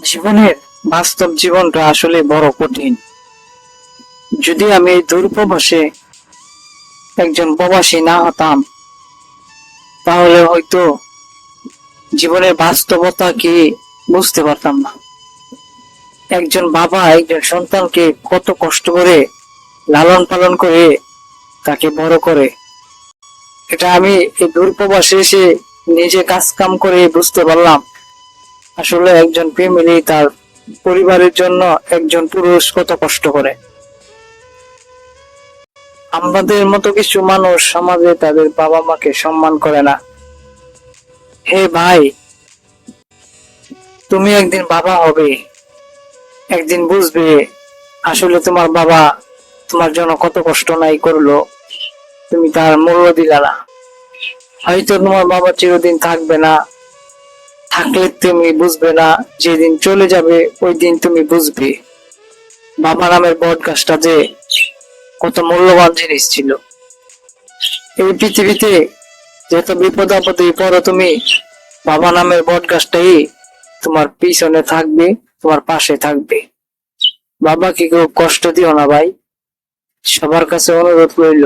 জীবনের বাস্তব জীবনটা আসলে বড় কঠিন। যদি আমি এই দূরপ্রবাসে একজন প্রবাসী না হতাম, তাহলে হয়তো জীবনের বাস্তবতা কি বুঝতে পারতাম না। একজন বাবা একজন সন্তানকে কত কষ্ট করে লালন পালন করে তাকে বড় করে, এটা আমি এই দূরপ্রবাসে এসে নিজে কাজ কাম করে বুঝতে পারলাম। আসলে একজন ফ্যামিলি তার পরিবারের জন্য একজন পুরুষ কত কষ্ট করে। আমাদের মতো কিছু মানুষ সমাজে তাদের বাবা মাকে সম্মান করে না। হে ভাই, তুমি একদিন বাবা হবে, একদিন বুঝবে আসলে তোমার বাবা তোমার জন্য কত কষ্ট নাই করলো, তুমি তার মূল্য দিলা না। হয়তো তোমার বাবা চিরদিন থাকবে না, থাকলে তুমি বুঝবে না, যেদিন চলে যাবে ওই দিন তুমি বুঝবে বাবা নামের বট গাছটা যে কত মূল্যবান জিনিস ছিল। এই পৃথিবীতে যত বিপদ আপদে পড়ো তুমি, বাবা নামের বট গাছটাই তোমার পিছনে থাকবে, তোমার পাশে থাকবে। বাবাকে কেউ কষ্ট দিও না ভাই, সবার কাছে অনুরোধ রইল।